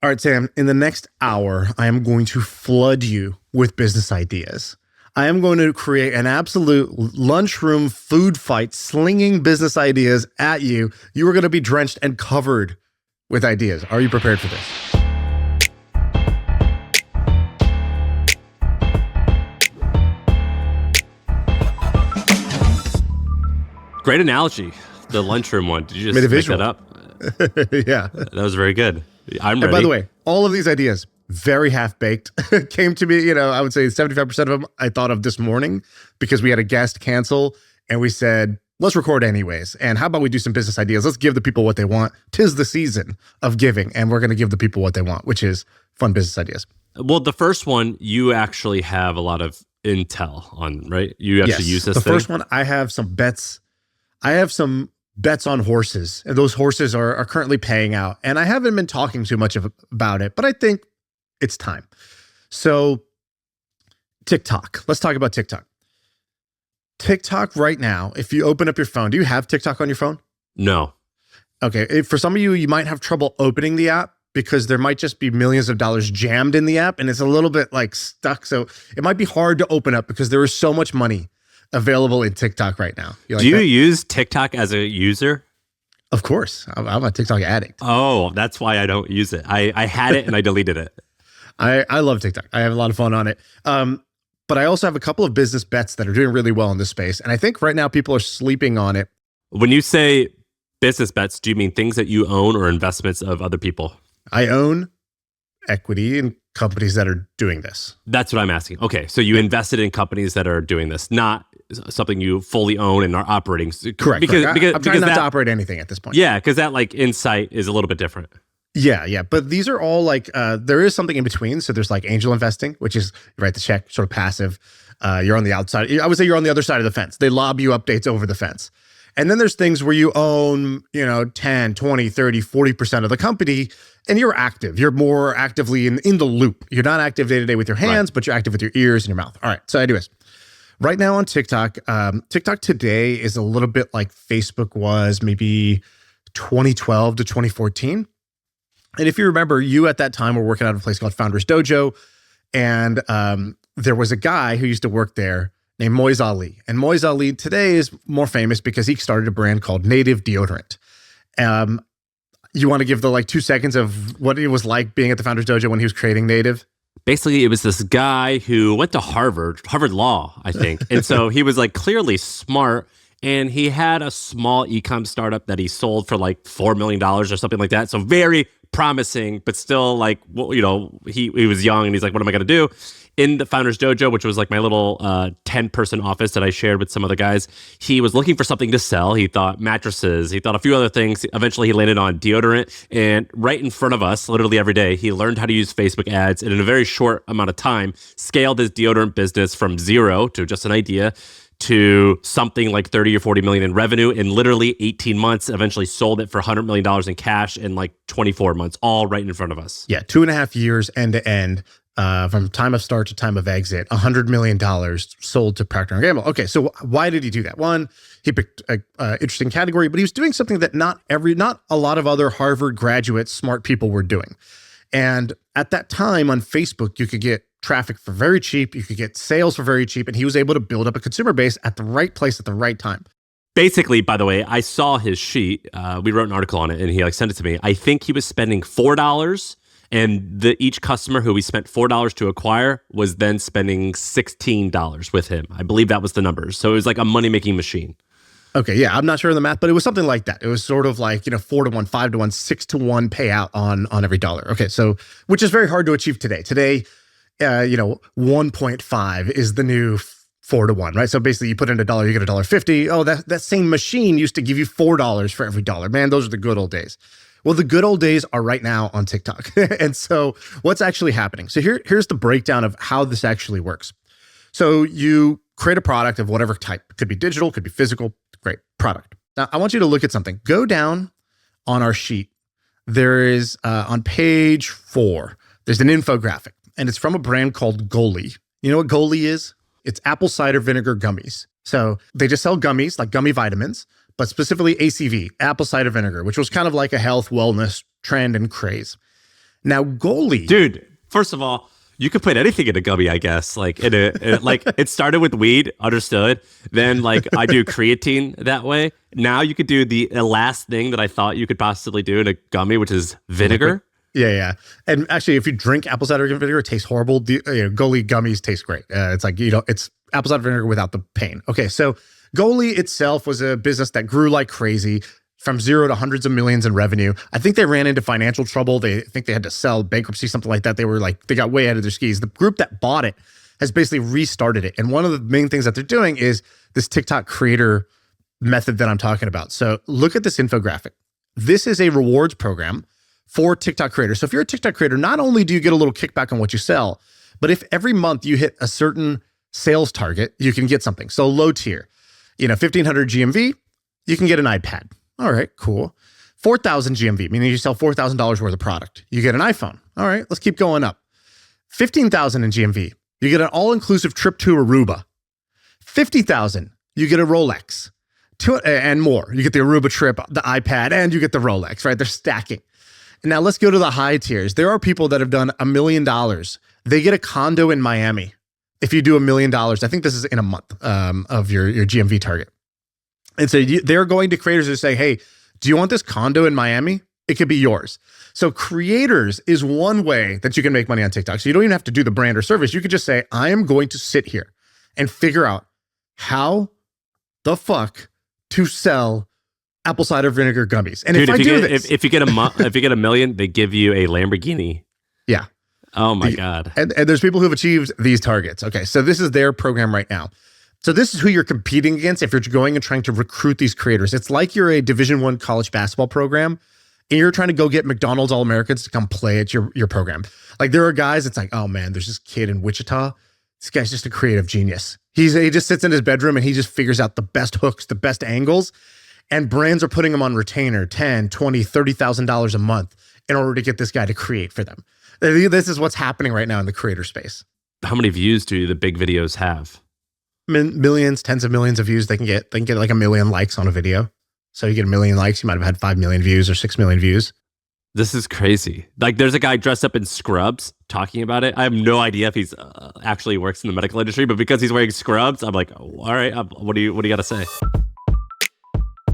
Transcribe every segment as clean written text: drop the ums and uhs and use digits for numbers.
All right, Sam, in the next hour, I am going to flood you with business ideas. I am going to create an absolute lunchroom food fight, slinging business ideas at you. You are going to be drenched and covered with ideas. Are you prepared for this? Great analogy. The lunchroom one. Did you just Made a make visual. that up? Yeah. That was very good. I'm ready. And by the way, all of these ideas, very half-baked, came to me, I would say 75% of them I thought of this morning because we had a guest cancel and we said, let's record anyways. And how about we do some business ideas? Let's give the people what they want. 'Tis the season of giving, and we're going to give the people what they want, which is fun business ideas. Well, the first one, you actually have a lot of intel on, right? You actually use this The thing? first one, I have some bets. I have some bets on horses, and those horses are currently paying out. And I haven't been talking too much about it, but I think it's time. So TikTok. Let's talk about TikTok. TikTok right now, if you open up your phone, do you have TikTok on your phone? No. Okay. For some of you, you might have trouble opening the app because there might just be millions of dollars jammed in the app and it's a little bit like stuck. So it might be hard to open up because there is so much money available in TikTok right now. Do you use TikTok as a user? Of course. I'm a TikTok addict. Oh, that's why I don't use it. I had it and I deleted it. I love TikTok. I have a lot of fun on it. But I also have a couple of business bets that are doing really well in this space. And I think right now people are sleeping on it. When you say business bets, do you mean things that you own or investments of other people? I own equity in companies that are doing this. That's what I'm asking. Okay, so you invested in companies that are doing this, not something you fully own and are operating. Correct. Because I'm trying not to operate anything at this point. Yeah, because that like insight is a little bit different. Yeah. But these are all like, there is something in between. So there's like angel investing, which is you write the check, sort of passive. You're on the outside. I would say you're on the other side of the fence. They lob you updates over the fence. And then there's things where you own, 10, 20, 30, 40% of the company and you're active. You're more actively in the loop. You're not active day to day with your hands, right, but you're active with your ears and your mouth. All right. So anyways, right now on TikTok, TikTok today is a little bit like Facebook was maybe 2012 to 2014. And if you remember, you at that time were working out of a place called Founders Dojo. And there was a guy who used to work there named Moise Ali. And Moise Ali today is more famous because he started a brand called Native Deodorant. You want to give the 2 seconds of what it was like being at the Founders Dojo when he was creating Native? Basically, it was this guy who went to Harvard Law, I think. And so he was clearly smart. And he had a small e-com startup that he sold for $4 million or something like that. So very promising, but still he was young and he's like, what am I going to do? In the Founders Dojo, which was my little 10-person office that I shared with some other guys, he was looking for something to sell. He thought mattresses. He thought a few other things. Eventually, he landed on deodorant. And right in front of us, literally every day, he learned how to use Facebook ads. And in a very short amount of time, scaled his deodorant business from zero to just an idea to something like 30 or 40 million in revenue in literally 18 months, eventually sold it for $100 million in cash in 24 months, all right in front of us. Yeah, 2.5 years end to end, from time of start to time of exit, $100 million sold to Procter & Gamble. Okay, so why did he do that? One, he picked an interesting category, but he was doing something that not a lot of other Harvard graduate smart people were doing. And at that time on Facebook, you could get traffic for very cheap. You could get sales for very cheap. And he was able to build up a consumer base at the right place at the right time. Basically, by the way, I saw his sheet. We wrote an article on it and he sent it to me. I think he was spending $4 and each customer who we spent $4 to acquire was then spending $16 with him. I believe that was the numbers. So it was like a money-making machine. Okay, yeah, I'm not sure of the math, but it was something like that. It was sort of 4 to 1, 5 to 1, 6 to 1 payout on every dollar. Okay, so which is very hard to achieve today. Today, 1.5 is the new 4 to 1, right? So basically you put in $1, you get $1.50. Oh, that same machine used to give you $4 for every dollar. Man, those are the good old days. Well, the good old days are right now on TikTok. And so what's actually happening? So here's the breakdown of how this actually works. So you create a product of whatever type. It could be digital, could be physical. Great product. Now, I want you to look at something. Go down on our sheet. There is, on page 4, there's an infographic. And it's from a brand called Goli. You know what Goli is? It's apple cider vinegar gummies. So they just sell gummies, like gummy vitamins, but specifically ACV, apple cider vinegar, which was kind of like a health wellness trend and craze. Now, Goalie. Dude, first of all, you could put anything in a gummy, I guess. Like like it started with weed, understood. Then like I do creatine that way. Now you could do the last thing that I thought you could possibly do in a gummy, which is vinegar. Yeah. And actually, if you drink apple cider vinegar, it tastes horrible. The Goalie gummies taste great. It's like, it's apple cider vinegar without the pain. Okay, so Goalie itself was a business that grew like crazy from zero to hundreds of millions in revenue. I think they ran into financial trouble. They think they had to sell, bankruptcy, something like that. They got way ahead of their skis. The group that bought it has basically restarted it. And one of the main things that they're doing is this TikTok creator method that I'm talking about. So look at this infographic. This is a rewards program for TikTok creators. So if you're a TikTok creator, not only do you get a little kickback on what you sell, but if every month you hit a certain sales target, you can get something. So low tier, 1,500 GMV, you can get an iPad. All right, cool. 4,000 GMV, meaning you sell $4,000 worth of product. You get an iPhone. All right, let's keep going up. 15,000 in GMV, you get an all-inclusive trip to Aruba. 50,000, you get a Rolex. And more. You get the Aruba trip, the iPad, and you get the Rolex, right? They're stacking. Now let's go to the high tiers. There are people that have done $1 million. They get a condo in Miami. If you do $1 million, I think this is in a month of your GMV target. And so they're going to creators who say, hey, do you want this condo in Miami? It could be yours. So creators is one way that you can make money on TikTok. So you don't even have to do the brand or service. You could just say, I am going to sit here and figure out how the fuck to sell apple cider vinegar gummies. And dude, if you get $1 million, they give you a Lamborghini. Yeah. Oh my God. And there's people who have achieved these targets. Okay, so this is their program right now. So this is who you're competing against if you're going and trying to recruit these creators. It's like you're a Division I college basketball program and you're trying to go get McDonald's All-Americans to come play at your program. Like there are guys, it's like, oh man, there's this kid in Wichita. This guy's just a creative genius. He just sits in his bedroom and he just figures out the best hooks, the best angles. And brands are putting him on retainer, $10,000, $20,000, $30,000 a month in order to get this guy to create for them. This is what's happening right now in the creator space. How many views do the big videos have? Millions, tens of millions of views. They can get like 1 million likes on a video. So you get 1 million likes, you might have had 5 million views or 6 million views. This is crazy. Like there's a guy dressed up in scrubs talking about it. I have no idea if he's actually works in the medical industry, but because he's wearing scrubs, I'm like, oh, all right, what do you got to say?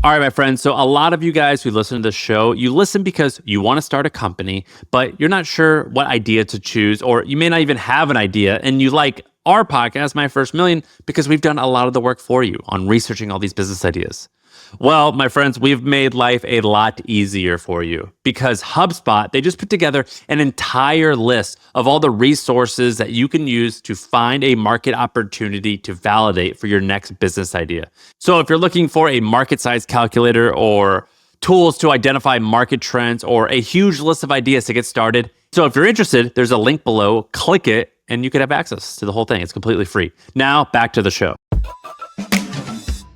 All right, my friends. So a lot of you guys who listen to this show, you listen because you want to start a company, but you're not sure what idea to choose, or you may not even have an idea. And you like our podcast, My First Million, because we've done a lot of the work for you on researching all these business ideas. Well, my friends, we've made life a lot easier for you because HubSpot, they just put together an entire list of all the resources that you can use to find a market opportunity to validate for your next business idea. So if you're looking for a market size calculator or tools to identify market trends or a huge list of ideas to get started, so if you're interested, there's a link below, click it, and you could have access to the whole thing. It's completely free. Now, back to the show.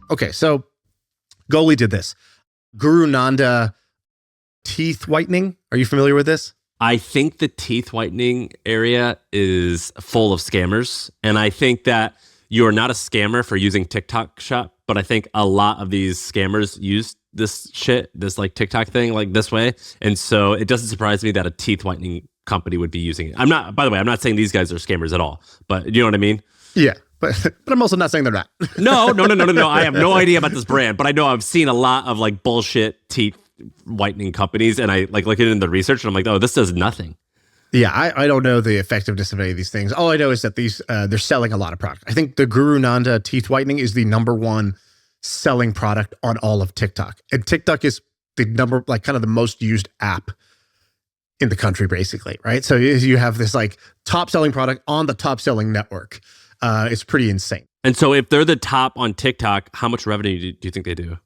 Okay, so Goalie did this. Guru Nanda teeth whitening. Are you familiar with this? I think the teeth whitening area is full of scammers. And I think that you're not a scammer for using TikTok Shop, but I think a lot of these scammers use this shit, this like TikTok thing like this way. And so it doesn't surprise me that a teeth whitening company would be using it. By the way, I'm not saying these guys are scammers at all, but you know what I mean? Yeah. But I'm also not saying they're not. No. I have no idea about this brand, but I know I've seen a lot of like bullshit teeth whitening companies, and I like look at it in the research, and I'm like, oh, this does nothing. Yeah, I don't know the effectiveness of any of these things. All I know is that these they're selling a lot of product. I think the Guru Nanda teeth whitening is the #1 selling product on all of TikTok, and TikTok is the kind of the most used app in the country, basically, right? So you have this like top selling product on the top selling network. It's pretty insane. And so if they're the top on TikTok, how much revenue do you think they do?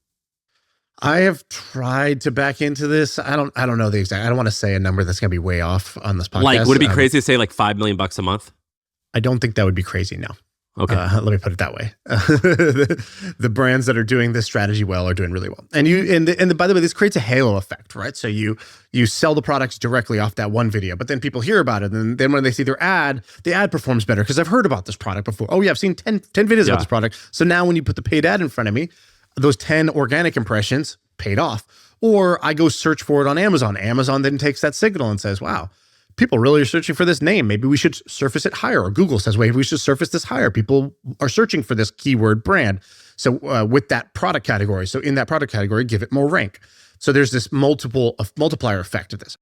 I have tried to back into this. I don't know the exact. I don't want to say a number that's going to be way off on this podcast. Like, would it be crazy to say like $5 million a month? I don't think that would be crazy. No. Okay. Let me put it that way. The brands that are doing this strategy well are doing really well. And by the way, this creates a halo effect, right? So you sell the products directly off that one video, but then people hear about it. And then when they see their ad, the ad performs better because I've heard about this product before. Oh yeah, I've seen 10 videos about this product. So now when you put the paid ad in front of me, those 10 organic impressions paid off. Or I go search for it on Amazon. Amazon then takes that signal and says, wow, people really are searching for this name. Maybe we should surface it higher. Or Google says, wait, we should surface this higher. People are searching for this keyword brand. So with that product category, so in that product category, give it more rank. So there's this multiplier effect of this.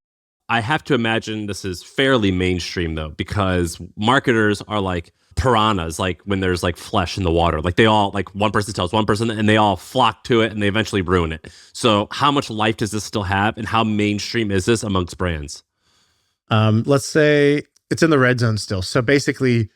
I have to imagine this is fairly mainstream though, because marketers are like piranhas, like when there's like flesh in the water, like they all, like one person tells one person and they all flock to it and they eventually ruin it. So how much life does this still have and how mainstream is this amongst brands? Let's say it's in the red zone still. So basically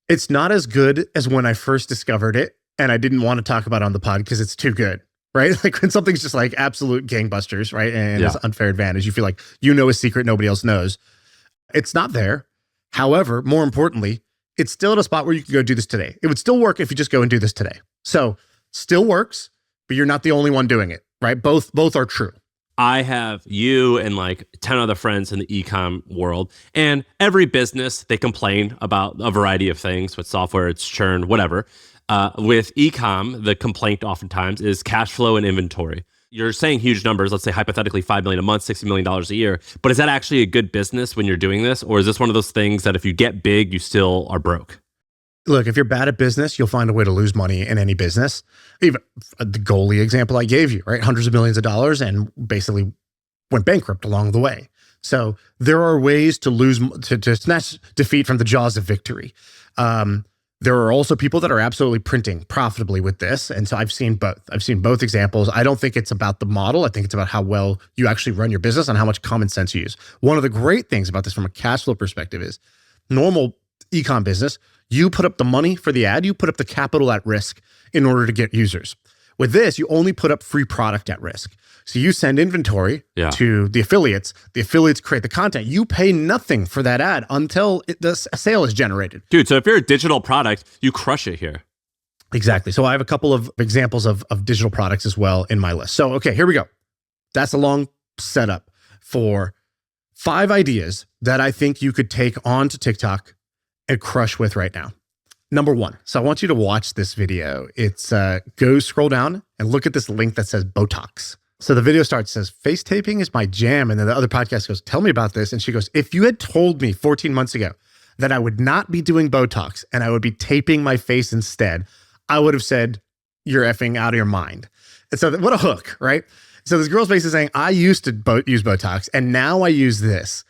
it's not as good as when I first discovered it and I didn't want to talk about it on the pod because it's too good. Right? Like when something's just like absolute gangbusters, right? And it's unfair advantage. You feel like you know a secret nobody else knows. It's not there. However, more importantly, it's still at a spot where you can go do this today. It would still work if you just go and do this today. So still works, but you're not the only one doing it, right? Both are true. I have you and like 10 other friends in the e-com world, and every business, they complain about a variety of things with software, it's churn, whatever. With e-com, the complaint oftentimes is cash flow and inventory. You're saying huge numbers, let's say hypothetically $5 million a month, $60 million a year, but is that actually a good business when you're doing this? Or is this one of those things that if you get big, you still are broke? Look, if you're bad at business, you'll find a way to lose money in any business. Even the goalie example I gave you, right? Hundreds of millions of dollars and basically went bankrupt along the way. So there are ways to snatch defeat from the jaws of victory. There are also people that are absolutely printing profitably with this. And so I've seen both. I've seen both examples. I don't think it's about the model. I think it's about how well you actually run your business and how much common sense you use. One of the great things about this from a cash flow perspective is normal e-com business, you put up the money for the ad, you put up the capital at risk in order to get users. With this, you only put up free product at risk. So you send inventory to the affiliates create the content. You pay nothing for that ad until the sale is generated. Dude, so if you're a digital product, you crush it here. Exactly. So I have a couple of examples of digital products as well in my list. So, okay, here we go. That's a long setup for 5 ideas that I think you could take onto TikTok and crush with right now. Number 1. So I want you to watch this video. It's go scroll down and look at this link that says Botox. So the video starts, says, face taping is my jam. And then the other podcast goes, tell me about this. And she goes, if you had told me 14 months ago that I would not be doing Botox and I would be taping my face instead, I would have said, you're effing out of your mind. And so what a hook, right? So this girl's basically saying, I used to use Botox and now I use this.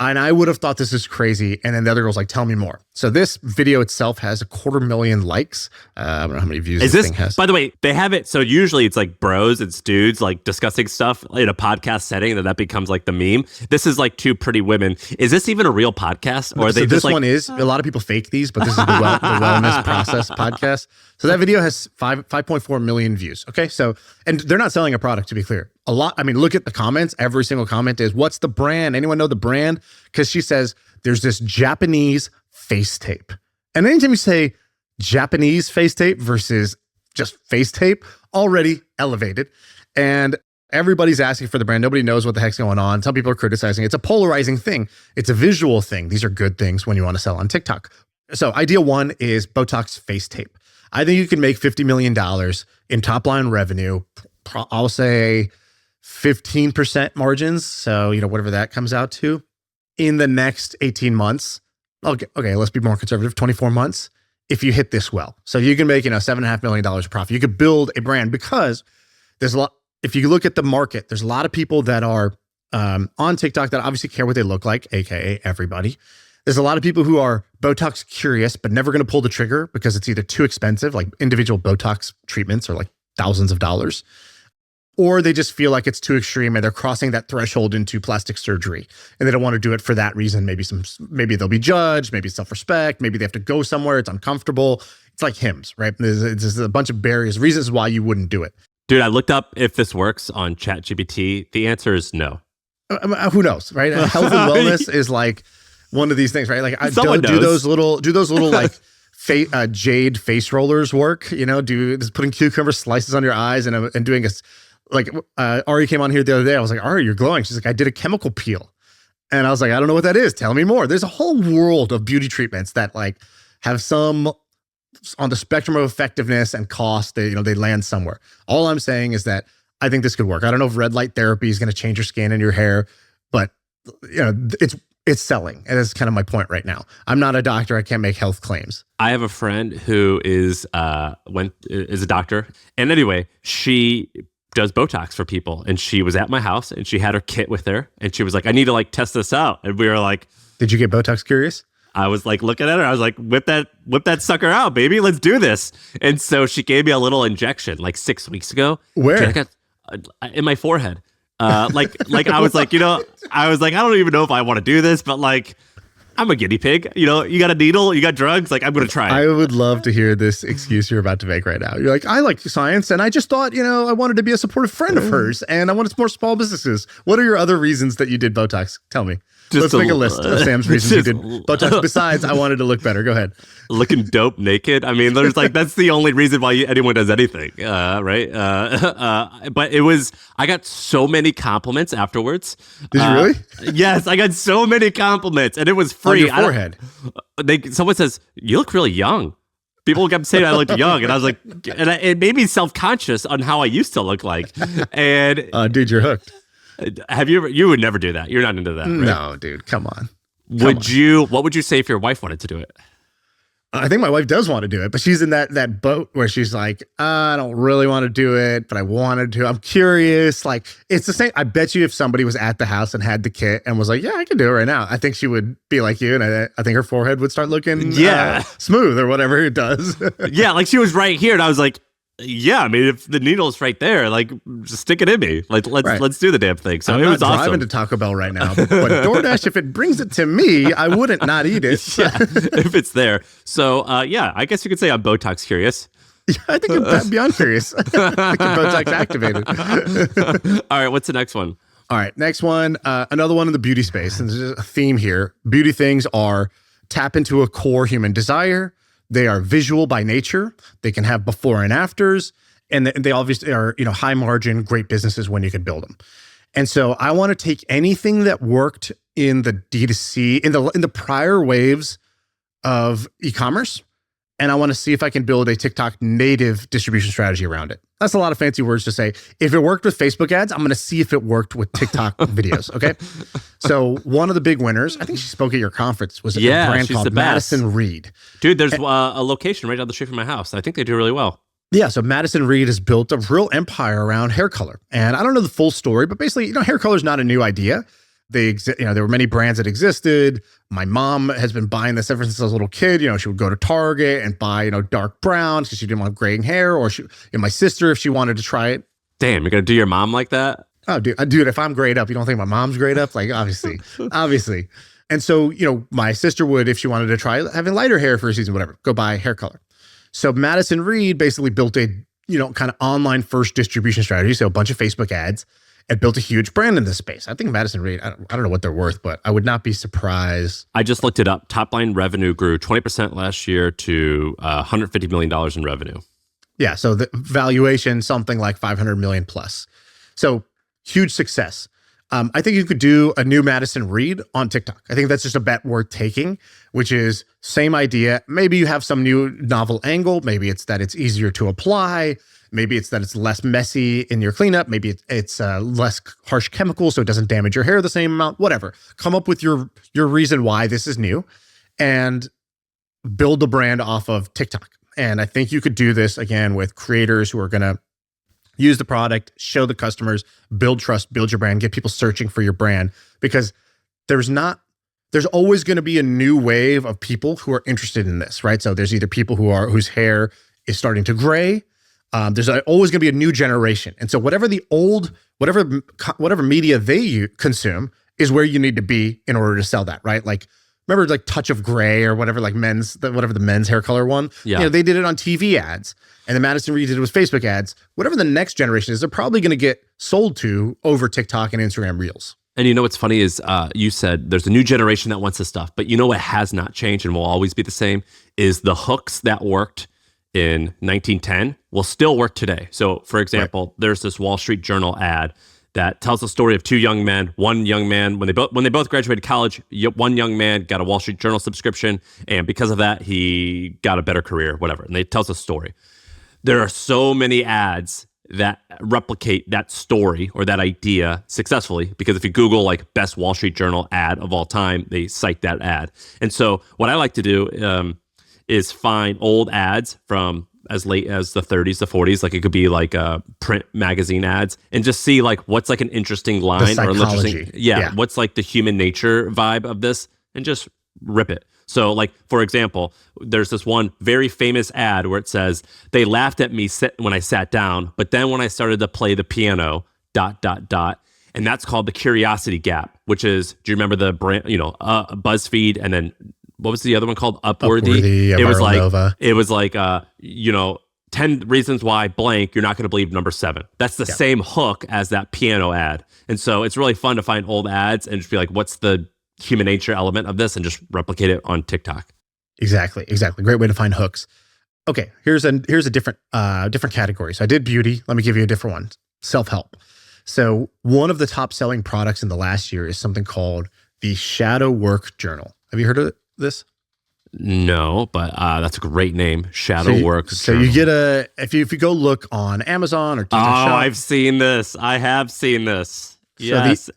And I would have thought this is crazy. And then the other girl's like, tell me more. So this video itself has 250,000 likes. I don't know how many views this thing has. By the way, they have it. So usually it's like bros, it's dudes like discussing stuff in a podcast setting that becomes like the meme. This is like 2 pretty women. Is this even a real podcast? Or are they this one is, a lot of people fake these, but this is the Wellness Process podcast. So that video has 5.4 million views. Okay. So, and they're not selling a product, to be clear. A lot. I mean, look at the comments. Every single comment is, what's the brand? Anyone know the brand? Because she says there's this Japanese face tape. And anytime you say Japanese face tape versus just face tape, already elevated. And everybody's asking for the brand. Nobody knows what the heck's going on. Some people are criticizing. It's a polarizing thing. It's a visual thing. These are good things when you want to sell on TikTok. So idea 1 is Botox face tape. I think you can make $50 million in top line revenue. I'll say 15% margins. So, whatever that comes out to in the next 18 months. Okay, let's be more conservative. 24 months. If you hit this well. So you can make, $7.5 million profit. You could build a brand because there's a lot. If you look at the market, there's a lot of people that are on TikTok that obviously care what they look like, AKA everybody. There's a lot of people who are Botox curious, but never going to pull the trigger because it's either too expensive, like individual Botox treatments are like thousands of dollars, or they just feel like it's too extreme and they're crossing that threshold into plastic surgery and they don't want to do it for that reason. Maybe they'll be judged, maybe self-respect, maybe they have to go somewhere, it's uncomfortable. It's like hymns, right? There's a bunch of barriers, reasons why you wouldn't do it. Dude, I looked up if this works on ChatGPT. The answer is no. Who knows, right? Health and wellness is like one of these things, right? Like do those little like jade face rollers work? Just putting cucumber slices on your eyes and doing Arie came on here the other day. I was like, Arie, you're glowing. She's like, I did a chemical peel. And I was like, I don't know what that is. Tell me more. There's a whole world of beauty treatments that like have some on the spectrum of effectiveness and cost. They land somewhere. All I'm saying is that I think this could work. I don't know if red light therapy is going to change your skin and your hair, but it's selling, and that's kind of my point right now. I'm not a doctor. I can't make health claims. I have a friend who is a doctor, and anyway, she does Botox for people, and she was at my house, and she had her kit with her, and she was like, "I need to like test this out," and we were like, "Did you get Botox curious?" I was like looking at her. I was like, whip that sucker out, baby. Let's do this. And so she gave me a little injection like 6 weeks ago. Where? Dude, I got in my forehead. Like I was like, I don't even know if I want to do this, but like, I'm a guinea pig. You got a needle, you got drugs. Like, I'm going to try it. I would love to hear this excuse you're about to make right now. You're like, I like science, and I just thought, I wanted to be a supportive friend of hers, and I wanted to support small businesses. What are your other reasons that you did Botox? Tell me. Let's make a list of Sam's reasons you did Botox besides I wanted to look better. Go ahead. Looking dope naked. I mean, there's like, that's the only reason why anyone does anything, right? But I got so many compliments afterwards. Did you really? Yes, I got so many compliments, and it was free. On your forehead. Someone says, "You look really young." People kept saying I looked young, and I was like, it made me self-conscious on how I used to look like. And dude, you're hooked. Have you ever? You would never do that. You're not into that, right? No, dude. Come on. What would you say if your wife wanted to do it? I think my wife does want to do it, but she's in that boat where she's like, I don't really want to do it, but I wanted to. I'm curious. Like, it's the same. I bet you if somebody was at the house and had the kit and was like, yeah, I can do it right now, I think she would be like you, and I think her forehead would start looking smooth or whatever it does. Yeah, like she was right here, and I was like, yeah, I mean, if the needle's right there, like, just stick it in me. Like, let's do the damn thing. So I'm it was not awesome. driving to Taco Bell right now, but DoorDash, if it brings it to me, I wouldn't not eat it. Yeah, if it's there. So, I guess you could say I'm Botox curious. Yeah, I think I'm beyond curious. I think you're Botox activated. All right, what's the next one? All right, next one, another one in the beauty space. And there's a theme here. Beauty things are tap into a core human desire. They are visual by nature. They can have before and afters, and they obviously are, high margin, great businesses when you can build them. And so I want to take anything that worked in the D2C, in the prior waves of e-commerce, and I want to see if I can build a TikTok native distribution strategy around it. That's a lot of fancy words to say. If it worked with Facebook ads, I'm going to see if it worked with TikTok videos. Okay. So one of the big winners, I think she spoke at your conference, was a brand called Madison Reed. Dude, there's a location right down the street from my house. I think they do really well. Yeah. So Madison Reed has built a real empire around hair color. And I don't know the full story, but basically, hair color is not a new idea. There were many brands that existed. My mom has been buying this ever since I was a little kid. She would go to Target and buy, dark browns because she didn't want graying hair, or my sister, if she wanted to try it. Damn, you're going to do your mom like that? Oh, dude, if I'm grayed up, you don't think my mom's grayed up? Like, obviously. And so, my sister would, if she wanted to try having lighter hair for a season, whatever, go buy hair color. So Madison Reed basically built a, kind of online first distribution strategy. So a bunch of Facebook ads, and built a huge brand in this space. I think Madison Reed, I don't know what they're worth, but I would not be surprised. I just looked it up. Top line revenue grew 20% last year to $150 million in revenue. Yeah, so the valuation, something like 500 million plus. So huge success. I think you could do a new Madison Reed on TikTok. I think that's just a bet worth taking, which is same idea. Maybe you have some new novel angle. Maybe it's that it's easier to apply. Maybe it's that it's less messy in your cleanup. Maybe it's less harsh chemicals, so it doesn't damage your hair the same amount. Whatever. Come up with your reason why this is new, and build a brand off of TikTok. And I think you could do this again with creators who are going to use the product, show the customers, build trust, build your brand, get people searching for your brand, because there's always going to be a new wave of people who are interested in this, right? So there's either people whose hair is starting to gray. There's always going to be a new generation. And so whatever media they consume is where you need to be in order to sell that, right? Like, remember like Touch of Gray or whatever, like the men's hair color one? Yeah. They did it on TV ads, and the Madison Reed did it with Facebook ads. Whatever the next generation is, they're probably going to get sold to over TikTok and Instagram Reels. And what's funny is you said there's a new generation that wants this stuff, but what has not changed and will always be the same is the hooks that worked in 1910 will still work today. So, for example, There's this Wall Street Journal ad that tells the story of two young men. One young man, when they both graduated college, one young man got a Wall Street Journal subscription, and because of that, he got a better career, whatever. And it tells a story. There are so many ads that replicate that story or that idea successfully. Because if you Google like best Wall Street Journal ad of all time, they cite that ad. And so what I like to do is find old ads from as late as the 30s, the 40s, like it could be like print magazine ads, and just see like what's like an interesting line or an interesting, what's like the human nature vibe of this, and just rip it. So like, for example, there's this one very famous ad where it says, they laughed at me when I sat down, but then when I started to play the piano, ... And that's called the curiosity gap, which is, do you remember the brand, BuzzFeed, and then what was the other one called? Upworthy. It was like, 10 reasons why blank, you're not going to believe number 7. That's the same hook as that piano ad. And so it's really fun to find old ads and just be like, what's the human nature element of this, and just replicate it on TikTok. Exactly. Great way to find hooks. Okay, here's a different category. So I did beauty. Let me give you a different one. Self-help. So one of the top selling products in the last year is something called the Shadow Work Journal. Have you heard of this? No, but that's a great name. Shadow Work. So you get if you go look on Amazon or TikTok Shop. I've seen this. I have seen this. Yes. So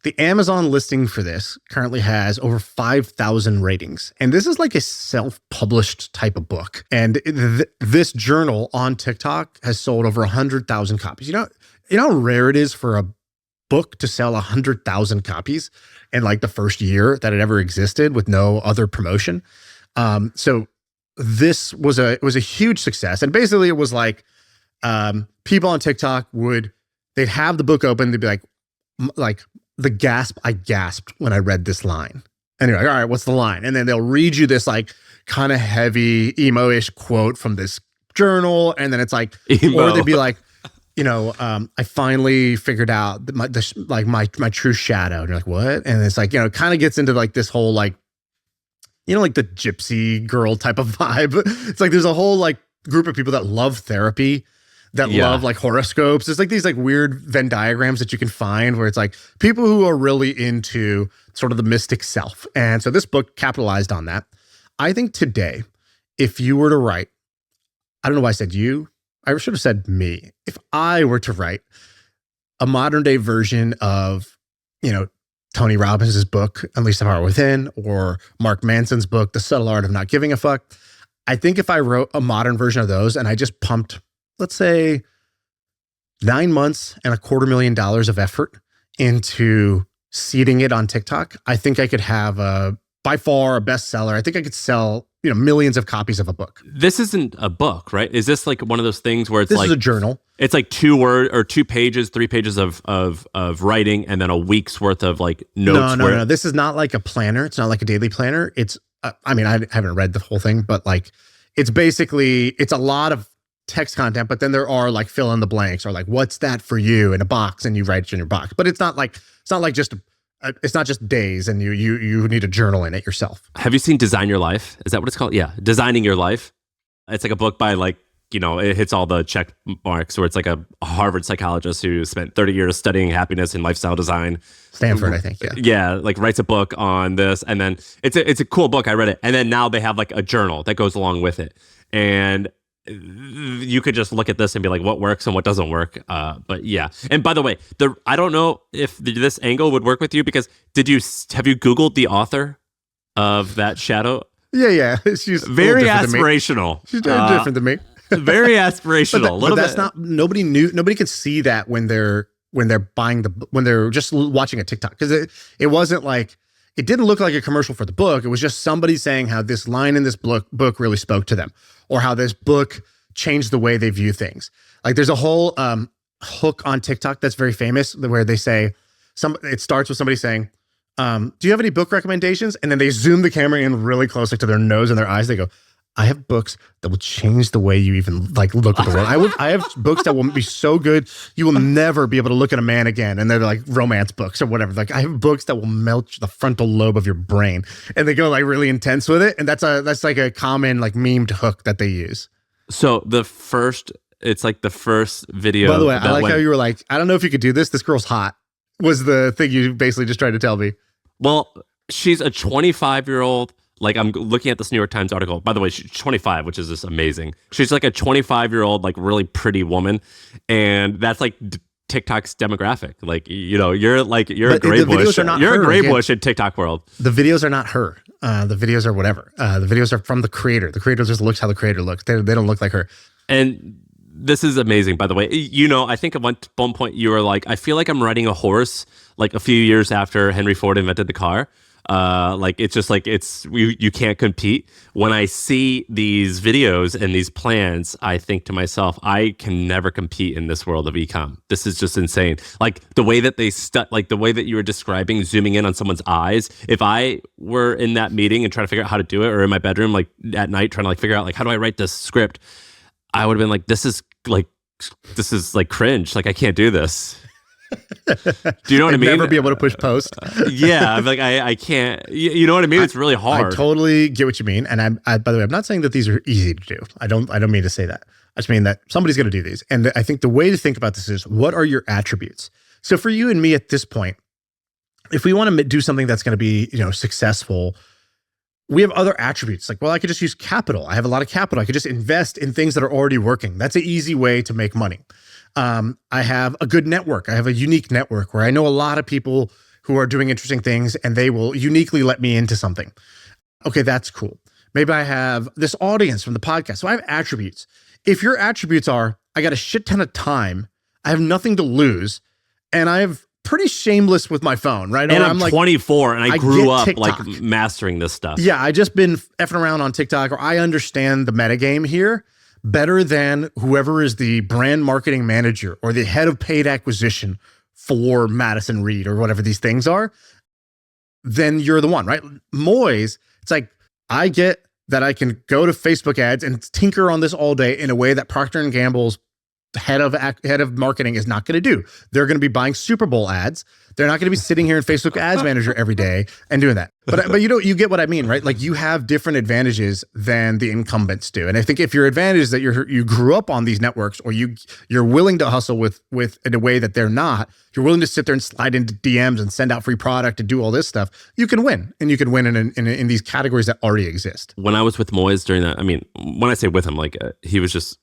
the Amazon listing for this currently has over 5,000 ratings. And this is like a self-published type of book. And this journal on TikTok has sold over 100,000 copies. You know how rare it is for a book to sell 100,000 copies in like the first year that it ever existed with no other promotion. So this was a huge success. And basically it was like people on TikTok they'd have the book open, they'd be like the gasp I gasped when I read this line. And you're like, all right, what's the line? And then they'll read you this like kind of heavy emo-ish quote from this journal. And then it's like, or they'd be like, I finally figured out my true shadow. And you're like, what? And it's like, it kind of gets into like this whole like, like the gypsy girl type of vibe. It's like there's a whole like group of people that love therapy, that love like horoscopes. There's like these like weird Venn diagrams that you can find where it's like people who are really into sort of the mystic self. And so this book capitalized on that. I think today, if you were to write, I don't know why I said you, I should have said me. If I were to write a modern day version of, Tony Robbins' book, Unleash the Power Within, or Mark Manson's book, The Subtle Art of Not Giving a Fuck, I think if I wrote a modern version of those and I just pumped, let's say, 9 months and $250,000 of effort into seeding it on TikTok, I think I could have by far a bestseller. I think I could sell, millions of copies of a book. This isn't a book, right? Is this like one of those things where it's this is a journal? It's like 2 pages, 3 pages of writing, and then a week's worth of like notes. No. This is not like a planner. It's not like a daily planner. It's, I haven't read the whole thing, but like, it's a lot of text content, but then there are like fill in the blanks or like, what's that for you in a box, and you write it in your box. But it's not just days and you need a journal in it yourself. Have you seen Design Your Life? Is that what it's called? Yeah. Designing Your Life. It's like a book by like, it hits all the check marks, where it's like a Harvard psychologist who spent 30 years studying happiness and lifestyle design. Stanford, I think. Yeah. Yeah. Like writes a book on this. And then it's a cool book. I read it. And then now they have like a journal that goes along with it. And you could just look at this and be like, what works and what doesn't work. But yeah. And by the way, I don't know if this angle would work with you, because have you Googled the author of that shadow? Yeah. She's very aspirational. She's different than me. Very aspirational. but that's not, nobody can see that when they're when they're just watching a TikTok. Because it wasn't like, it didn't look like a commercial for the book. It was just somebody saying how this line in this book really spoke to them, or how this book changed the way they view things. Like there's a whole hook on TikTok that's very famous where they say, it starts with somebody saying, do you have any book recommendations? And then they zoom the camera in really close, like to their nose and their eyes. They go, I have books that will change the way you even like look at the world. I have books that will be so good you will never be able to look at a man again. And they're like romance books or whatever. Like I have books that will melt the frontal lobe of your brain. And they go like really intense with it. And that's like a common like memed hook that they use. So it's like the first video. By the way, I like how you were like, I don't know if you could do this. This girl's hot was the thing you basically just tried to tell me. Well, she's a 25-year-old Like I'm looking at this New York Times article. By the way, she's 25, which is just amazing. She's like a 25-year-old, like really pretty woman, and that's like TikTok's demographic. Like you're a gray bush. You're a gray bush in TikTok world. The videos are not her. The videos are whatever. The videos are from the creator. The creator just looks how the creator looks. They don't look like her. And this is amazing, by the way. I think at one point you were like, I feel like I'm riding a horse like a few years after Henry Ford invented the car. It's just like you can't compete. When I see these videos and these plans, I think to myself, I can never compete in this world of e-com. This is just insane. Like the way that the way that you were describing, zooming in on someone's eyes. If I were in that meeting and trying to figure out how to do it, or in my bedroom, like at night, trying to like figure out like how do I write this script, I would have been like, this is like cringe. Like I can't do this. Do you know what I mean? Never be able to push post. Yeah, I'm like I can't. You know what I mean? It's really hard. I totally get what you mean. And I by the way, I'm not saying that these are easy to do. I don't mean to say that. I just mean that somebody's going to do these. And I think the way to think about this is, what are your attributes? So for you and me at this point, if we want to do something that's going to be successful, we have other attributes. Like, well, I could just use capital. I have a lot of capital. I could just invest in things that are already working. That's an easy way to make money. I have a good network. I have a unique network where I know a lot of people who are doing interesting things, and they will uniquely let me into something. Okay, that's cool. Maybe I have this audience from the podcast. So I have attributes. If your attributes are, I got a shit ton of time, I have nothing to lose, and I have pretty shameless with my phone, right? And I'm like 24 and I grew up TikTok. like mastering this stuff. Yeah, I just been effing around on TikTok, or I understand the metagame here better than whoever is the brand marketing manager or the head of paid acquisition for Madison Reed or whatever these things are. Then you're the one, right? Moyes, it's like, I get that I can go to Facebook ads and tinker on this all day in a way that Procter & Gamble's head of marketing is not going to do. They're going to be buying Super Bowl ads. They're not going to be sitting here in Facebook Ads Manager every day and doing that. But you get what I mean, right? Like you have different advantages than the incumbents do. And I think if your advantage is that you grew up on these networks, or you're willing to hustle with in a way that they're not, you're willing to sit there and slide into DMs and send out free product and do all this stuff, you can win. And you can win in these categories that already exist. When I was with Moyes during that, I mean, when I say with him, like he was just,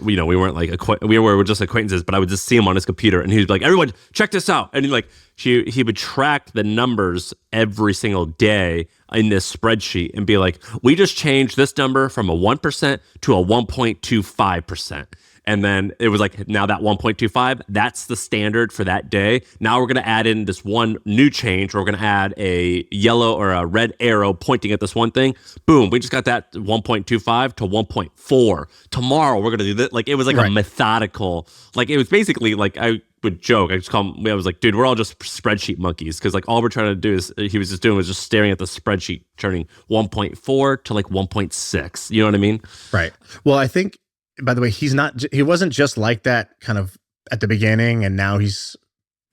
we weren't like we were just acquaintances, but I would just see him on his computer and he'd be like, everyone check this out. And he would track the numbers every single day in this spreadsheet and be like, we just changed this number from a 1% to a 1.25%. And then it was like, now that 1.25, that's the standard for that day. Now we're going to add in this one new change. We're going to add a yellow or a red arrow pointing at this one thing. Boom, we just got that 1.25 to 1.4. Tomorrow we're going to do this. Like it was like a methodical, like it was basically like I would joke. I was like, dude, we're all just spreadsheet monkeys. Cause like all we're trying to do is he was just staring at the spreadsheet, turning 1.4 to like 1.6. You know what I mean? Right. Well, I think, by the way, he wasn't just like that kind of at the beginning, and now he's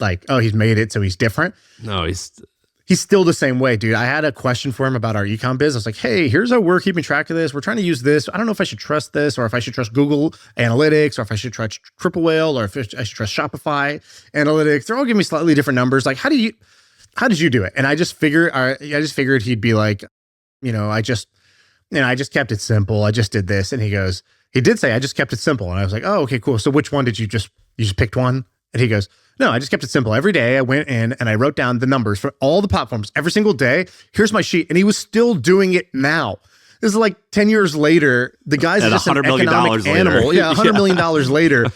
like, oh, he's made it, so he's different. No, he's still the same way, dude. I had a question for him about our ecom biz. I was like, hey, here's how we're keeping track of this. We're trying to use this. I don't know if I should trust this, or if I should trust Google Analytics, or if I should trust Triple Whale, or if I should trust Shopify Analytics. They're all giving me slightly different numbers. Like, how did you do it? And I just figured he'd be like, I just kept it simple. I just did this. And he did say, I just kept it simple. And I was like, oh, okay, cool. So which one did you just picked one? And he goes, no, I just kept it simple. Every day I went in and I wrote down the numbers for all the platforms every single day. Here's my sheet. And he was still doing it now. This is like 10 years later. The guy's just an economic animal. Yeah, $100 million later.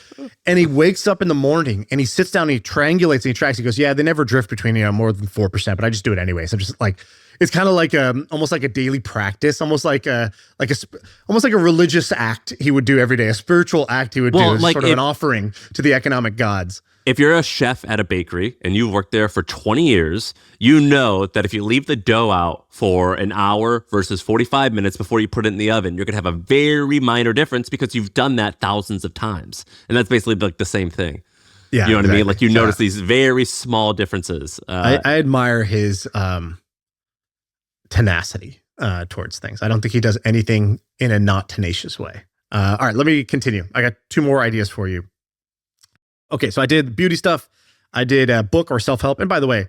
And he wakes up in the morning and he sits down and he triangulates and he tracks. He goes, yeah, they never drift between more than 4%, but I just do it anyway. So I'm just like, it's kind of like almost like a daily practice, almost like a religious act he would do every day, a spiritual act he would do, like sort of an offering to the economic gods. If you're a chef at a bakery and you've worked there for 20 years, you know that if you leave the dough out for an hour versus 45 minutes before you put it in the oven, you're going to have a very minor difference because you've done that thousands of times. And that's basically like the same thing. Yeah, you know what I mean? Like you notice these very small differences. I admire his tenacity towards things. I don't think he does anything in a not tenacious way. All right, let me continue. I got two more ideas for you. Okay, so I did beauty stuff. I did a book or self-help. And by the way,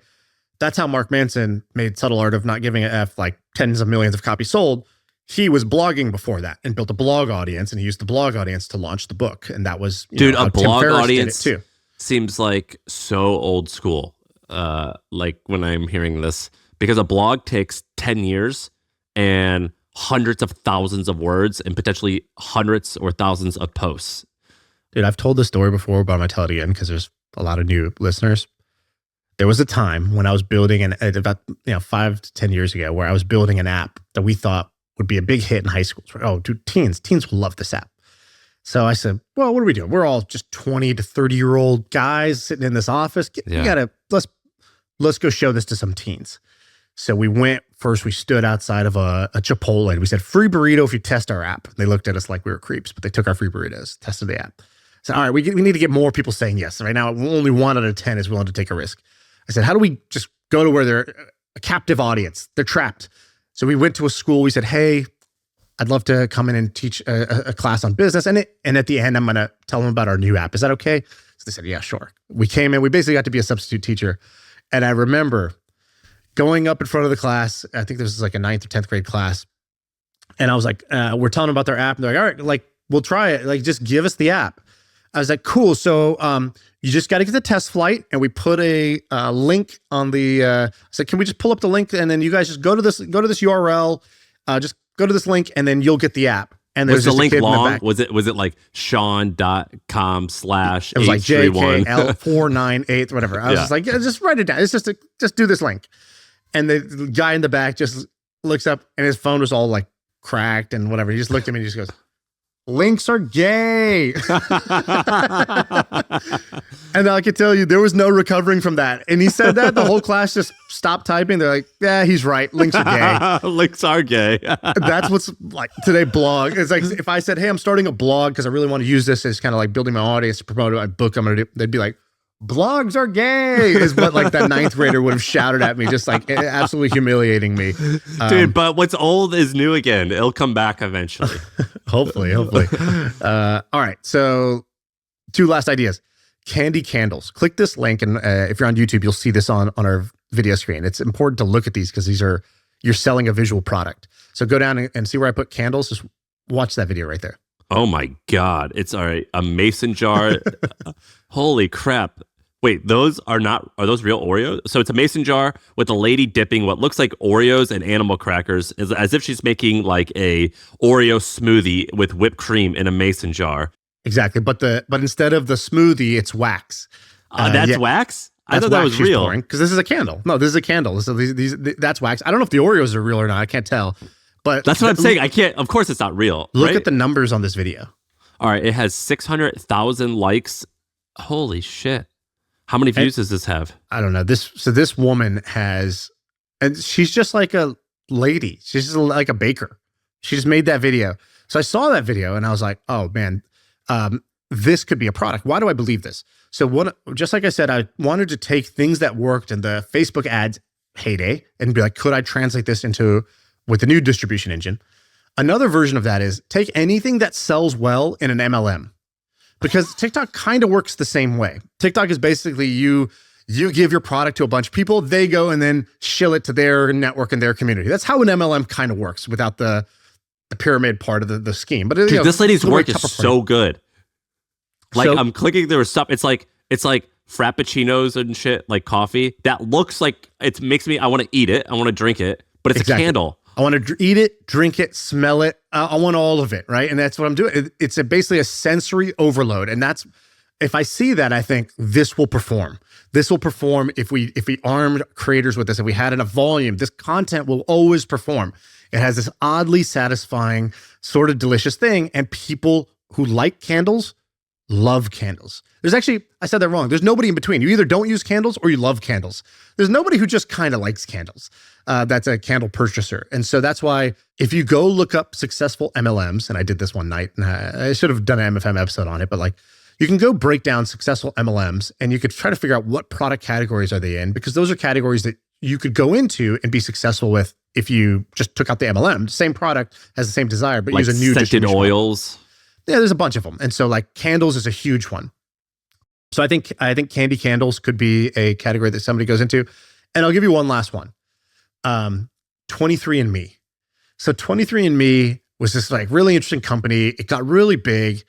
that's how Mark Manson made Subtle Art of Not Giving a F, like tens of millions of copies sold. He was blogging before that and built a blog audience, and he used the blog audience to launch the book. And that was, dude, how a Tim blog Ferriss audience did it too. Seems like so old school. Like when I'm hearing this, because a blog takes 10 years and hundreds of thousands of words and potentially hundreds or thousands of posts. Dude, I've told this story before, but I'm gonna tell it again because there's a lot of new listeners. There was a time when I was building about 5 to 10 years ago, where I was building an app that we thought would be a big hit in high schools. Oh, dude, teens will love this app. So I said, well, what are we doing? We're all just 20 to 30-year-old guys sitting in this office. Let's go show this to some teens. So we went first, we stood outside of a Chipotle, and we said, free burrito if you test our app. They looked at us like we were creeps, but they took our free burritos, tested the app. So, all right, we need to get more people saying yes. Right now, only 1 out of 10 is willing to take a risk. I said, how do we just go to where they're a captive audience? They're trapped. So we went to a school. We said, hey, I'd love to come in and teach a class on business. And at the end, I'm going to tell them about our new app. Is that okay? So they said, yeah, sure. We came in. We basically got to be a substitute teacher. And I remember going up in front of the class. I think this was like a 9th or 10th grade class. And I was like, we're telling them about their app. And they're like, all right, like, we'll try it. Like, just give us the app. I was like, cool. So you just got to get the test flight. And we put a link on the, I said, can we just pull up the link? And then you guys just go to this URL, just go to this link, and then you'll get the app. And there's was the link long? Was it like Shaan.com/ It was like JKL498, whatever. I was just like, yeah, just write it down. It's just do this link. And the guy in the back just looks up, and his phone was all like cracked and whatever. He just looked at me and he just goes, links are gay. And I could tell you there was no recovering from that. And he said that, the whole class just stopped typing. They're like, yeah, he's right. Links are gay. Links are gay. That's what's like today blog. It's like if I said, hey, I'm starting a blog because I really want to use this as kind of like building my audience to promote my book I'm going to do, they'd be like, blogs are gay is what like that 9th grader would have shouted at me, just like absolutely humiliating me. Dude, but what's old is new again. It'll come back eventually. Hopefully. All right. So 2 last ideas. Candy candles. Click this link. And if you're on YouTube, you'll see this on our video screen. It's important to look at these because you're selling a visual product. So go down and see where I put candles. Just watch that video right there. Oh my God. It's all right. A mason jar. Holy crap. Wait, are those real Oreos? So it's a mason jar with a lady dipping what looks like Oreos and animal crackers as if she's making like a Oreo smoothie with whipped cream in a mason jar. Exactly. But instead of the smoothie, it's wax. That's wax? I thought that was real. Because this is a candle. No, this is a candle. So that's wax. I don't know if the Oreos are real or not. I can't tell. But that's what I'm saying. I can't. Of course, it's not real. Look at the numbers on this video. All right, it has 600,000 likes. Holy shit! How many views does this have? I don't know. This woman has, and she's just like a lady. She's just like a baker. She just made that video. So I saw that video and I was like, oh man, this could be a product. Why do I believe this? So just like I said, I wanted to take things that worked in the Facebook ads heyday and be like, could I translate this with the new distribution engine? Another version of that is take anything that sells well in an MLM, because TikTok kind of works the same way. TikTok is basically you give your product to a bunch of people, they go and then shill it to their network and their community. That's how an MLM kind of works without the pyramid part of the scheme. But dude, this lady's work is so good. Like I'm clicking through stuff. It's like frappuccinos and shit, like coffee. That looks like I want to eat it. I want to drink it, but it's a candle. I want to eat it, drink it, smell it. I want all of it, right? And that's what I'm doing. It's basically a sensory overload. And that's, if I see that, I think this will perform. This will perform if we armed creators with this. If we had enough volume, this content will always perform. It has this oddly satisfying, sort of delicious thing. And people who like candles love candles. There's actually, I said that wrong. There's nobody in between. You either don't use candles or you love candles. There's nobody who just kind of likes candles. That's a candle purchaser. And so that's why if you go look up successful MLMs, and I did this one night, and I should have done an MFM episode on it, but like you can go break down successful MLMs and you could try to figure out what product categories are they in, because those are categories that you could go into and be successful with if you just took out the MLM. Same product has the same desire, but like use a new scented oils. Yeah, there's a bunch of them. And so like candles is a huge one. So I think candy candles could be a category that somebody goes into. And I'll give you one last one. 23andMe. So 23andMe was this like really interesting company. It got really big,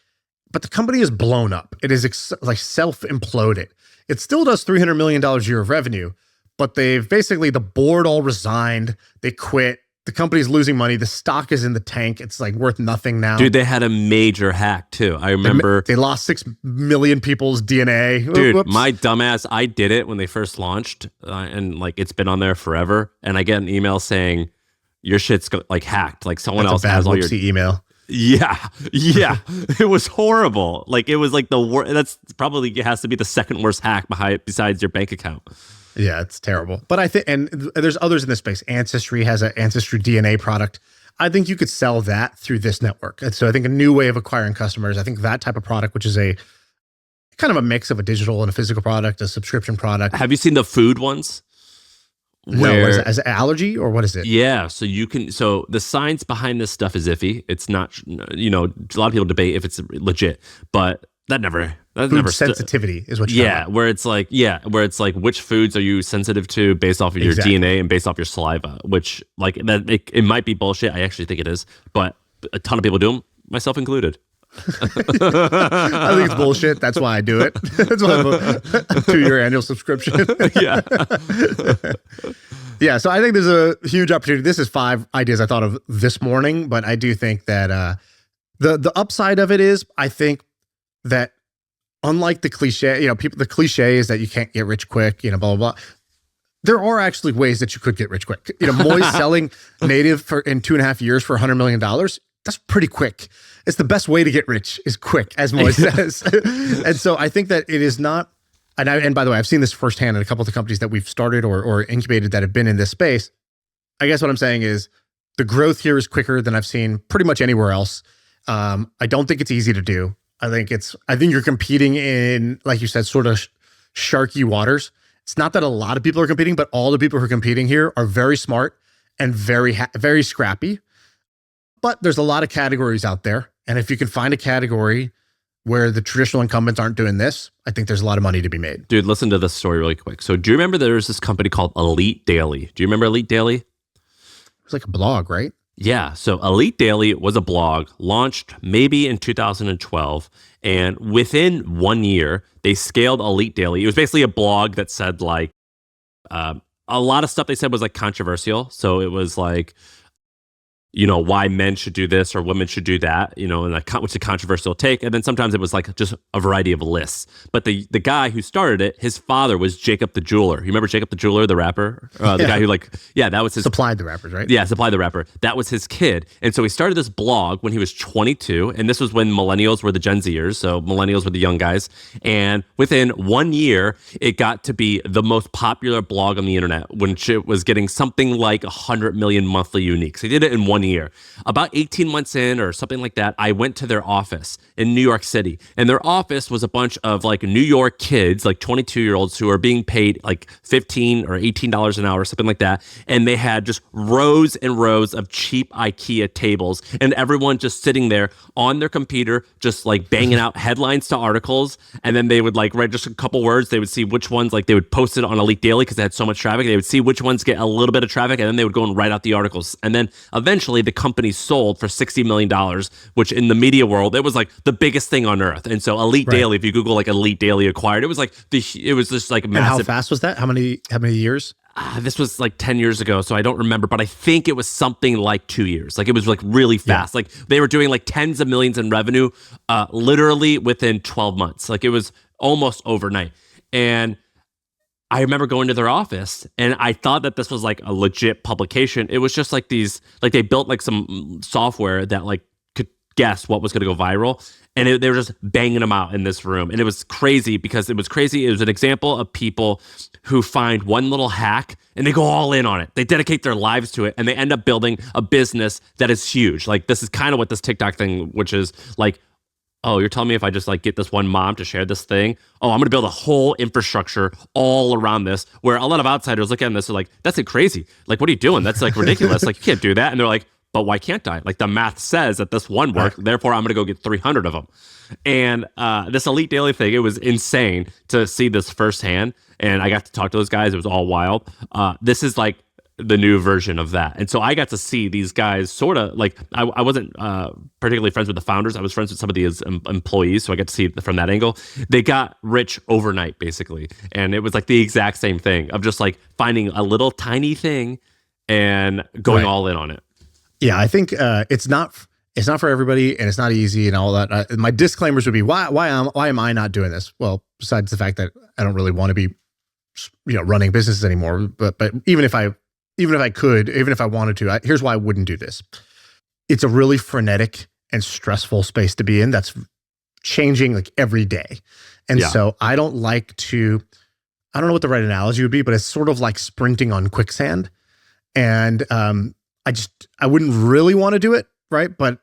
but the company is blown up. It is like self-imploded. It still does $300 million a year of revenue, but they've basically, the board all resigned. They quit. The company's losing money. The stock is in the tank. It's like worth nothing now. Dude, they had a major hack too. I remember they lost 6 million people's DNA. Dude, Whoops. my dumbass, I did it when they first launched, and like it's been on there forever. And I get an email saying your shit's like hacked. Like someone else has all your email. Yeah, it was horrible. Like it was like the worst. That's probably has to be the second worst hack besides your bank account. Yeah, it's terrible. But I think, and there's others in this space. Ancestry has an Ancestry DNA product. I think you could sell that through this network. And so I think a new way of acquiring customers, I think that type of product, which is a kind of a mix of a digital and a physical product, a subscription product. Have you seen the food ones? No, what is it? As an allergy or what is it? Yeah, so the science behind this stuff is iffy. It's not, a lot of people debate if it's legit, but food sensitivity is what you're talking about. where it's like which foods are you sensitive to based off of your DNA and based off your saliva, which like that it might be bullshit. I actually think it is, but a ton of people do them, myself included. I think it's bullshit. That's why I do it. That's why I have a 2-year annual subscription. Yeah. Yeah, so I think there's a huge opportunity. This is 5 ideas I thought of this morning, but I do think that the upside of it is, I think that unlike the cliche, the cliche is that you can't get rich quick, blah, blah, blah. There are actually ways that you could get rich quick. Moise selling native in 2.5 years for $100 million. That's pretty quick. It's the best way to get rich is quick, as Moise says. And so I think that it is not, and by the way, I've seen this firsthand in a couple of the companies that we've started or incubated that have been in this space. I guess what I'm saying is the growth here is quicker than I've seen pretty much anywhere else. I don't think it's easy to do. I think you're competing in, like you said, sort of sharky waters. It's not that a lot of people are competing, but all the people who are competing here are very smart and very, very scrappy. But there's a lot of categories out there. And if you can find a category where the traditional incumbents aren't doing this, I think there's a lot of money to be made. Dude, listen to this story really quick. So do you remember there was this company called Elite Daily? Do you remember Elite Daily? It was like a blog, right? Yeah. So Elite Daily was a blog launched maybe in 2012. And within 1 year, they scaled Elite Daily. It was basically a blog that said like, a lot of stuff they said was like controversial. So it was like, why men should do this or women should do that, and which is a controversial take. And then sometimes it was like just a variety of lists. But the guy who started it, his father was Jacob the Jeweler. You remember Jacob the Jeweler, the rapper? The guy who that was his... Supplied the rappers, right? Yeah, Supplied the rapper. That was his kid. And so he started this blog when he was 22. And this was when millennials were the Gen Zers. So millennials were the young guys. And within 1 year, it got to be the most popular blog on the internet, which it was getting something like 100 million monthly uniques. He did it in 1 year. About 18 months in or something like that, I went to their office in New York City. And their office was a bunch of like New York kids, like 22-year-olds who are being paid like $15 or $18 an hour, something like that. And they had just rows and rows of cheap IKEA tables and everyone just sitting there on their computer, just like banging out headlines to articles. And then they would like write just a couple words. They would see which ones, like they would post it on Elite Daily because they had so much traffic. They would see which ones get a little bit of traffic and then they would go and write out the articles. And then eventually the company sold for $60 million, which in the media world, it was like the biggest thing on earth. And so Elite Daily, if you Google like Elite Daily acquired, it was like it was just like massive. And how fast was that? How many years? This was like 10 years ago, so I don't remember, but I think it was something like 2 years. Like it was like really fast. Yeah. Like they were doing like tens of millions in revenue, literally within 12 months. Like it was almost overnight. And I remember going to their office and I thought that this was like a legit publication. It was just like these, like they built like some software that like could guess what was going to go viral. And they were just banging them out in this room. And it was crazy because it was crazy. It was an example of people who find one little hack and they go all in on it. They dedicate their lives to it and they end up building a business that is huge. Like this is kind of what this TikTok thing, which is like, oh, you're telling me if I just like get this one mom to share this thing, oh, I'm going to build a whole infrastructure all around this, where a lot of outsiders look at this and are like, that's crazy. Like, what are you doing? That's like ridiculous. Like, you can't do that. And they're like, but why can't I? Like the math says that this one worked, therefore I'm going to go get 300 of them. And this Elite Daily thing, it was insane to see this firsthand. And I got to talk to those guys. It was all wild. This is like the new version of that. And so I got to see these guys sort of like, I wasn't particularly friends with the founders. I was friends with some of the employees. So I got to see it from that angle. They got rich overnight, basically. And it was like the exact same thing of just like finding a little tiny thing and going all in on it. Yeah, I think it's not for everybody, and it's not easy and all that. My disclaimers would be why am I not doing this? Well, besides the fact that I don't really want to be running businesses anymore, but even if I could, even if I wanted to, here's why I wouldn't do this. It's a really frenetic and stressful space to be in that's changing like every day. And so I don't know what the right analogy would be, but it's sort of like sprinting on quicksand. And I wouldn't really want to do it, right? But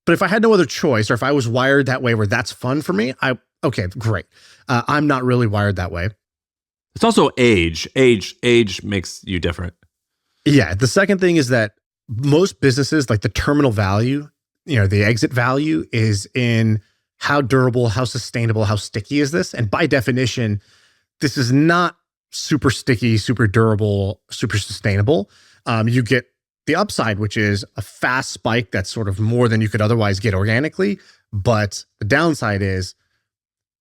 if I had no other choice, or if I was wired that way where that's fun for me, okay, great. I'm not really wired that way. It's also age. Age makes you different. Yeah. The second thing is that most businesses, like the terminal value, the exit value is in how durable, how sustainable, how sticky is this? And by definition, this is not super sticky, super durable, super sustainable. You get the upside, which is a fast spike that's sort of more than you could otherwise get organically. But the downside is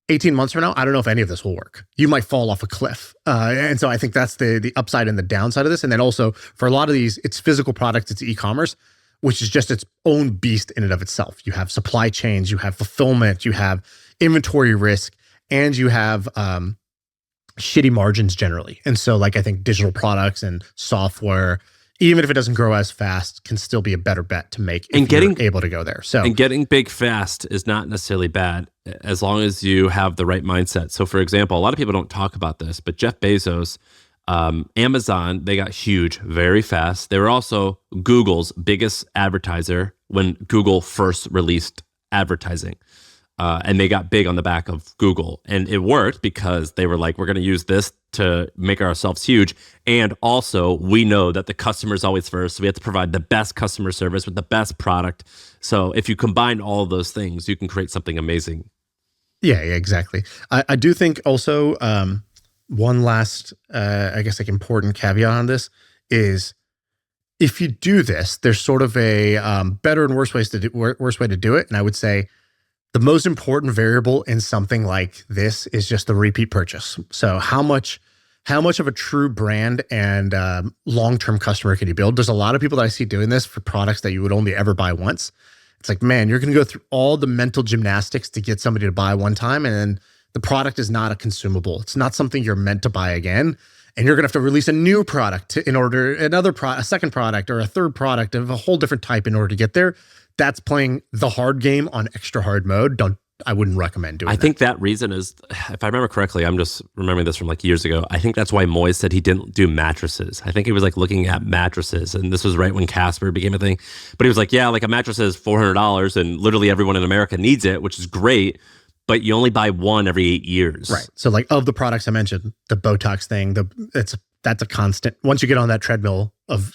18 months from now, I don't know if any of this will work. You might fall off a cliff. And so I think that's the upside and the downside of this. And then also for a lot of these, it's physical products, it's e-commerce, which is just its own beast in and of itself. You have supply chains, you have fulfillment, you have inventory risk, and you have shitty margins generally. And so like I think digital products and software, even if it doesn't grow as fast, can still be a better bet to make if you're able to go there. And getting big fast is not necessarily bad as long as you have the right mindset. So for example, a lot of people don't talk about this, but Jeff Bezos, Amazon, they got huge very fast. They were also Google's biggest advertiser when Google first released advertising. And they got big on the back of Google. And it worked because they were like, we're going to use this to make ourselves huge. And also, we know that the customer is always first. So we have to provide the best customer service with the best product. So if you combine all of those things, you can create something amazing. Yeah, exactly. I do think also one last, I guess, like important caveat on this is if you do this, there's sort of a better and worse way to do it. And I would say, the most important variable in something like this is just the repeat purchase. So how much of a true brand and long-term customer can you build? There's a lot of people that I see doing this for products that you would only ever buy once. It's like, man, you're going to go through all the mental gymnastics to get somebody to buy one time. And then the product is not a consumable. It's not something you're meant to buy again. And you're going to have to release a new product in order, a second product or a third product of a whole different type in order to get there. That's playing the hard game on extra hard mode. I wouldn't recommend doing that. I think that reason is, if I remember correctly, I'm just remembering this from like years ago. I think that's why Moyes said he didn't do mattresses. I think he was like looking at mattresses, and this was right when Casper became a thing. But he was like, yeah, like a mattress is $400 and literally everyone in America needs it, which is great. But you only buy one every 8 years. Right. So like of the products I mentioned, the Botox thing, that's a constant. Once you get on that treadmill of,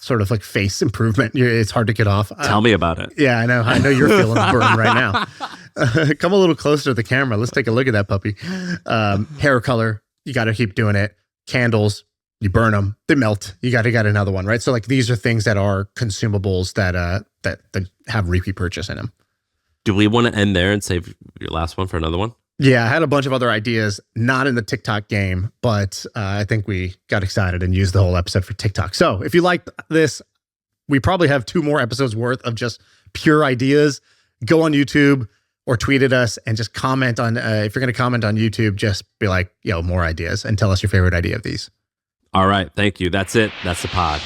sort of like face improvement, it's hard to get off. Tell me about it. Yeah, I know you're feeling the burn right now. Come a little closer to the camera. Let's take a look at that puppy. Hair color, you got to keep doing it. Candles, you burn them, they melt. You got to get another one, right? So like these are things that are consumables that have repeat purchase in them. Do we want to end there and save your last one for another one? Yeah, I had a bunch of other ideas, not in the TikTok game, but I think we got excited and used the whole episode for TikTok. So if you like this, we probably have 2 more episodes worth of just pure ideas. Go on YouTube or tweet at us and just comment on, if you're going to comment on YouTube, just be like, more ideas and tell us your favorite idea of these. All right. Thank you. That's it. That's the pod.